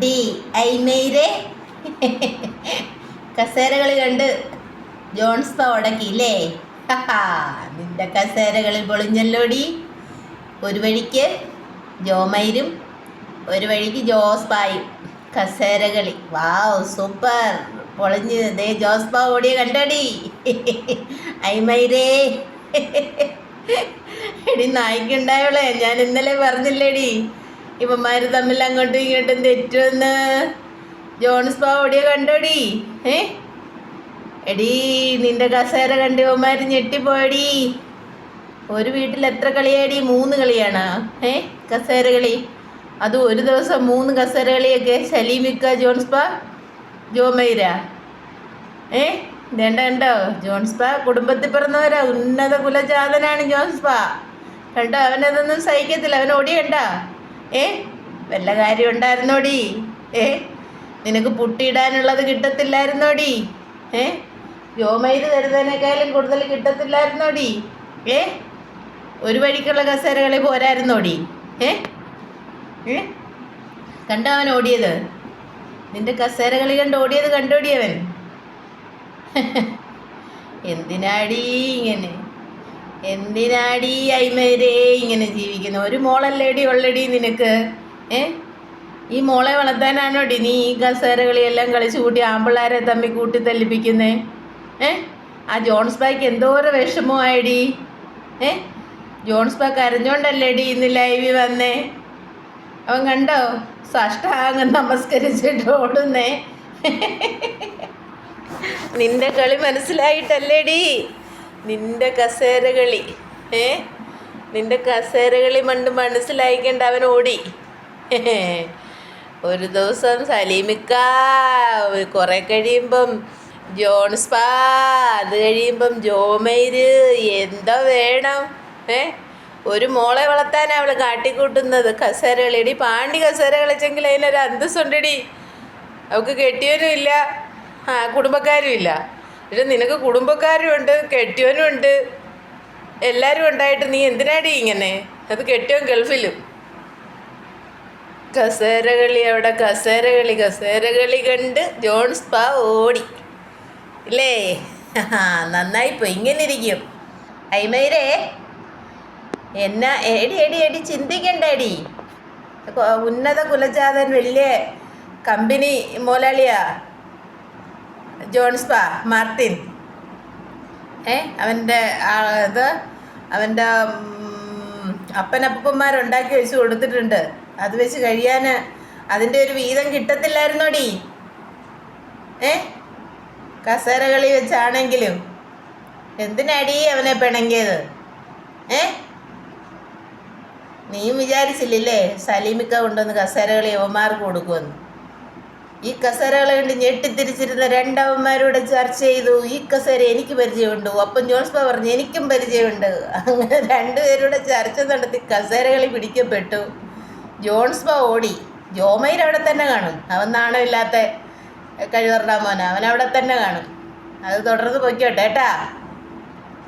D ഐമൈരെ. കസേരകൾ കണ്ട് ജോൺസ്പ ഉടക്കിയില്ലേ? നിന്റെ കസേരകളിൽ പൊളിഞ്ഞല്ലോടി. ഒരു വഴിക്ക് ജോമൈരും ഒരു വഴിക്ക് ജോസ്പായും കസേരകളി. വാവ്, സൂപ്പർ, പൊളിഞ്ഞ്. ദേ ജോസ്പ ഓടിയ കണ്ടടി. ഐമൈരേ. എടി നായിക്കുണ്ടായോളെ, ഞാൻ ഇന്നലെ പറഞ്ഞില്ലേടി ഇവന്മാർ തമ്മിൽ അങ്ങോട്ടും ഇങ്ങോട്ടും തെറ്റുമെന്ന്. ജോൺസ്പ ഓടിയ കണ്ടോടി. എടീ, നിന്റെ കസേര കണ്ട് ഇവന്മാർ ഞെട്ടിപ്പോയടി. ഒരു വീട്ടിൽ എത്ര കളിയാടി? 3 കളിയാണ് കസേര കളി. അത് ഒരു ദിവസം 3 കസേര കളിയൊക്കെ. സലീമിക്ക, ജോൺസ്പ, ജോമൈര. വേണ്ട കണ്ടോ? ജോൺസ്പ കുടുംബത്തിൽ പിറന്നവരാ. ഉന്നത കുലജാതനാണ് ജോൺസ്പ. കണ്ടോ? അവനതൊന്നും സഹിക്കത്തില്ല. അവൻ ഓടിയണ്ട. വല്ല കാര്യം ഉണ്ടായിരുന്നോടി? നിനക്ക് പുട്ടിയിടാനുള്ളത് കിട്ടത്തില്ലായിരുന്നോടി? ജോമൈര് തരുന്നതിനേക്കാളും കൂടുതൽ കിട്ടത്തില്ലായിരുന്നോടി? ഒരു വഴിക്കുള്ള കസേരകളെ പോരായിരുന്നോടി? കണ്ടോ അവൻ ഓടിയത്? നിന്റെ കസേരകളി കണ്ട് ഓടിയത് കണ്ടോടി അവൻ? എന്തിനാടി ഇങ്ങനെ? എന്തിനാടി ഐമൈരേ ഇങ്ങനെ ജീവിക്കുന്നു? ഒരു മോളല്ലേടി ഉള്ളടി നിനക്ക്? ഈ മോളെ വളർത്താനാണോടി നീ ഈ കസേരകളിയെല്ലാം കളിച്ചു കൂട്ടി ആമ്പിള്ളാരെ തമ്മിൽ കൂട്ടി തല്ലിപ്പിക്കുന്നേ? ആ ജോൺസ്പായ്ക്ക് എന്തോരം വിഷമമായടി. ജോൺസ്പ കരഞ്ഞോണ്ടല്ലേടി ഇന്ന് ലൈവിൽ വന്നേ? അവൻ കണ്ടോ സാഷ്ടാംഗം നമസ്കരിച്ചിട്ട് ഓടുന്നേ? നിന്റെ കളി മനസ്സിലായിട്ടല്ലേടി? നിന്റെ കസേരകളി നിന്റെ കസേരകളി മണ്ട് മനസ്സിലായിക്കണ്ട അവൻ ഓടി. ഒരു ദിവസം സലീമിക്ക, കുറെ കഴിയുമ്പം ജോൺസ്പ, അത് കഴിയുമ്പം ജോമൈര്. എന്താ വേണം? ഒരു മോളെ വളർത്താൻ അവൾ കാട്ടിക്കൂട്ടുന്നത് കസേര കളിയടി. പാണ്ടി കസേര കളിച്ചെങ്കിൽ അതിനൊരു അന്തസ്സുണ്ടടി. അവൾക്ക് കെട്ടിയവനും ഇല്ല, കുടുംബക്കാരും ഇല്ല. പക്ഷെ നിനക്ക് കുടുംബക്കാരും ഉണ്ട്, കെട്ടിയവനും ഉണ്ട്, എല്ലാവരും ഉണ്ടായിട്ട് നീ എന്തിനാടി ഇങ്ങനെ? അത് കെട്ടിയവൻ ഗൾഫിലും. കസേരകളി അവിടെ, കസേരകളി. കസേരകളി കണ്ട് ജോൺസ്പ ഓടി ഇല്ലേ? നന്നായിപ്പോയി. ഇങ്ങനെ ഇരിക്കും ഐമൈരേ. എന്നാ എടി ചിന്തിക്കണ്ടേടി. ഉന്നത കുലജാതൻ, വലിയ കമ്പനി മുതലാളിയാ ജോൺസ്പ മാർട്ടിൻ. അവൻ്റെ അവൻ്റെ അപ്പനപ്പന്മാരുണ്ടാക്കി വെച്ച് കൊടുത്തിട്ടുണ്ട്. അത് വെച്ച് കഴിയാൻ അതിൻ്റെ ഒരു വീതം കിട്ടത്തില്ലായിരുന്നോടി? കസേര കളി വെച്ചാണെങ്കിലും. എന്തിനാടി അവനെ പിണങ്ങിയത്? നീയും വിചാരിച്ചില്ലേ സലീമിക്ക കൊണ്ടുവന്ന് കസേര കളി യവന്മാർക്ക് കൊടുക്കുമെന്ന്? ഈ കസേരകളെ കൊണ്ട് ഞെട്ടിത്തിരിച്ചിരുന്ന 2 അവന്മാരോട് ചർച്ച ചെയ്തു. ഈ കസേര എനിക്ക് പരിചയമുണ്ട്. അപ്പം ജോൺസ്പ പറഞ്ഞു എനിക്കും പരിചയമുണ്ട്. അങ്ങനെ 2 പേരുടെ ചർച്ച നടത്തി കസേരകളി പിടിക്കപ്പെട്ടു. ജോൺസ്പ ഓടി. ജോമൈർ അവിടെ തന്നെ കാണും. അവൻ നാണമില്ലാത്ത കഴിവറ മോന, അവൻ അവിടെ തന്നെ കാണും. അത് തുടർന്ന് പൊയ്ക്കോട്ടെ കേട്ടാ.